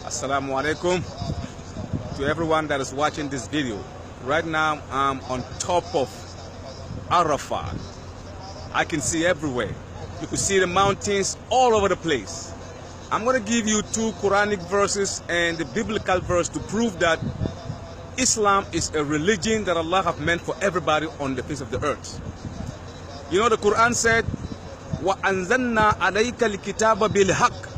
Assalamu alaikum to everyone that is watching this video. Right now I'm on top of Arafat. I can see everywhere. You can see the mountains all over the place. I'm going to give you two Quranic verses and the biblical verse to prove that Islam is a religion that Allah have meant for everybody on the face of the earth. You know, the Quran said, وَأَنزَلْنَا عَلَيْكَ الْكِتَابَ بِالْحَقِّ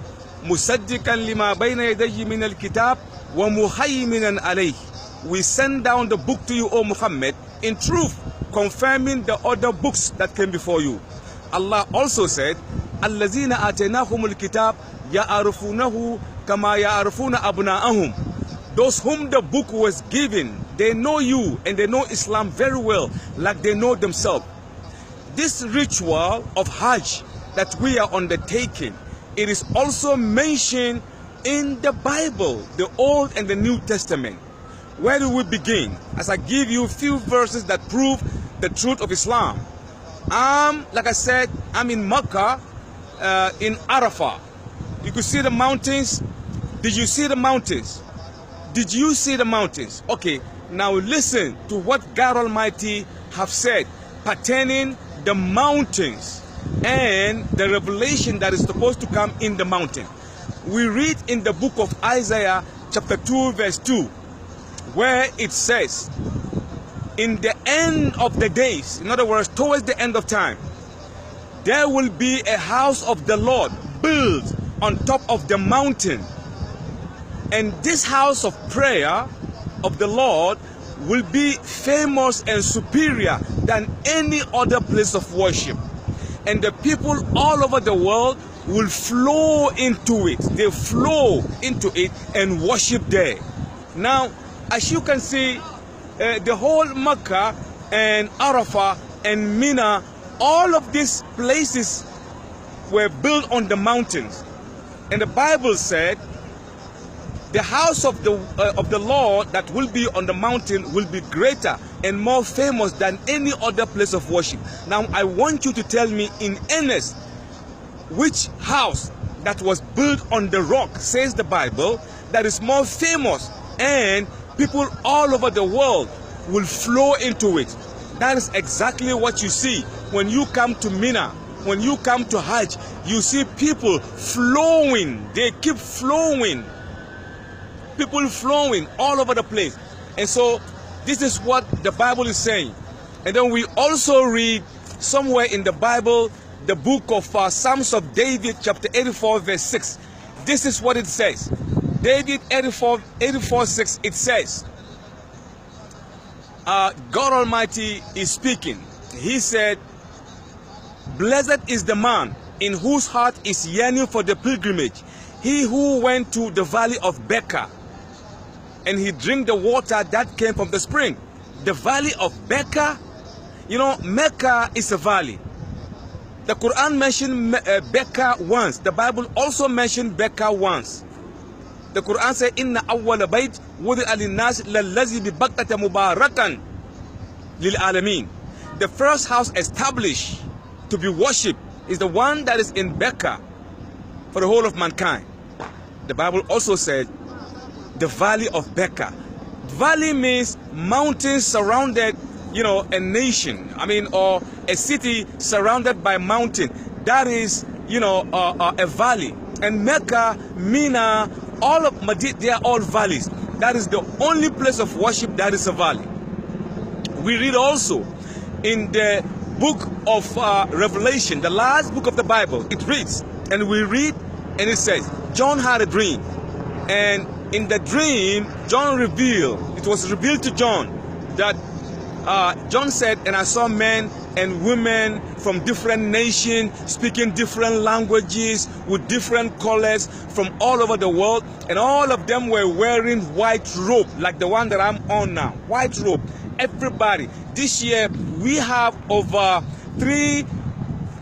مُصَدِّقًا لِمَا بَيْنَ يَدَيْهِ مِنَ الْكِتَابِ وَمُهَيْمِنًا عَلَيْهِ. We send down the book to you, O Muhammad, in truth, confirming the other books that came before you. Allah also said, الَّذِينَ آتَيْنَاهُمُ الْكِتَابِ يَعْرِفُونَهُ كَمَا يَعْرِفُونَ أَبْنَاءَهُمْ. Those whom the book was given, they know you and they know Islam very well, like they know themselves. This ritual of Hajj that we are undertaking, it is also mentioned in the Bible, the Old and the New Testament. Where do we begin? As I give you a few verses that prove the truth of Islam. Like I said, I'm in Mecca, in Arafat. You could see the mountains. Did you see the mountains? Did you see the mountains? Okay, now listen to what God Almighty have said pertaining the mountains and the revelation that is supposed to come in the mountain. We read in the book of Isaiah chapter 2 verse 2 where it says, in the end of the days, in other words, towards the end of time, there will be a house of the Lord built on top of the mountain. And this house of prayer of the Lord will be famous and superior than any other place of worship. And the people all over the world will flow into it. They flow into it and worship there. Now, as you can see, the whole Mecca and Arafah and Mina, all of these places were built on the mountains. And the Bible said, the house of the Lord that will be on the mountain will be greater and more famous than any other place of worship. Now, I want you to tell me in earnest, which house that was built on the rock, says the Bible, that is more famous and people all over the world will flow into it. That is exactly what you see when you come to Mina. When you come to Hajj, you see people flowing. They keep flowing. People flowing all over the place. And so this is what the Bible is saying. And then we also read somewhere in the Bible, the book of Psalms of David, chapter 84, verse 6. This is what it says. David 84:6, it says, God Almighty is speaking. He said, blessed is the man in whose heart is yearning for the pilgrimage, he who went to the valley of Becca, and he drank the water that came from the spring. The valley of Becca, you know, Mecca is a valley. The Quran mentioned Becca once. The Bible also mentioned Becca once. The Quran said, Inna awwala bayt wudi'a lin-nas lallazi bi Bakkata mubarakan lil alamin. The first house established to be worshipped is the one that is in Becca for the whole of mankind. The Bible also said, the valley of Becca. Valley means mountains surrounded, you know, a nation. Or a city surrounded by mountain. That is, you know, a valley. And Mecca, Mina, all of Madinah, they are all valleys. That is the only place of worship that is a valley. We read also in the book of Revelation, the last book of the Bible, it reads, and we read, and it says, John had a dream. And in the dream, John revealed, it was revealed to John that John said, and I saw men and women from different nations speaking different languages with different colors from all over the world, and all of them were wearing white robe like the one that I'm on now. White robe. Everybody. This year we have over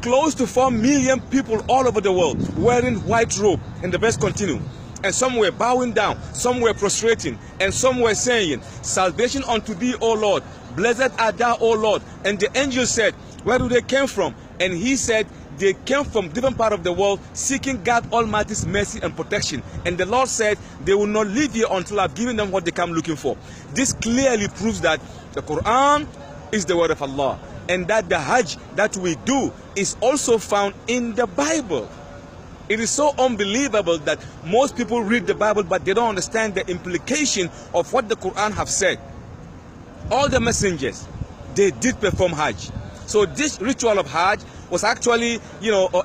close to 4 million people all over the world wearing white robe. And the verse continue. And some were bowing down, some were prostrating, and some were saying, salvation unto thee, O Lord. Blessed art thou, O Lord. And the angel said, where do they come from? And he said, they came from different parts of the world seeking God Almighty's mercy and protection. And the Lord said they will not leave here until I've given them what they come looking for. This clearly proves that the Quran is the word of Allah, and that the Hajj that we do is also found in the Bible. It is so unbelievable that most people read the Bible but they don't understand the implication of what the Quran have said. All the messengers, they did perform Hajj. So this ritual of Hajj was actually,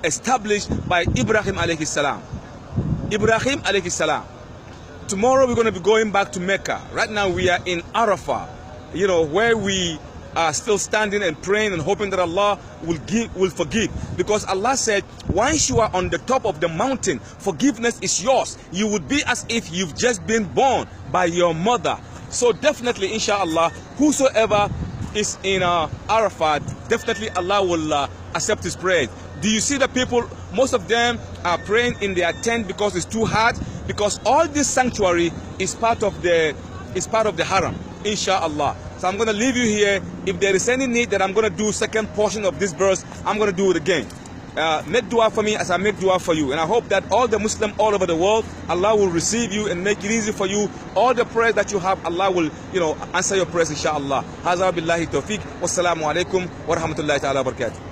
established by Ibrahim alayhi salam. Ibrahim alayhi salam. Tomorrow we're going to be going back to Mecca. Right now we are in Arafah, where we are still standing and praying and hoping that Allah will forgive. Because Allah said, once you are on the top of the mountain, forgiveness is yours. You would be as if you've just been born by your mother. So definitely, inshallah, whosoever is in Arafat, definitely Allah will accept his prayer. Do you see the people? Most of them are praying in their tent because it's too hard. Because all this sanctuary is part of the haram, inshallah. So I'm going to leave you here. If there is any need that I'm going to do second portion of this verse, I'm going to do it again. Make dua for me as I make dua for you. And I hope that all the Muslims all over the world, Allah will receive you and make it easy for you. All the prayers that you have, Allah will, answer your prayers, inshallah. Hazza billahi tawfiq. Wassalamu alaikum wa rahmatullahi ta'ala wa barakatuh.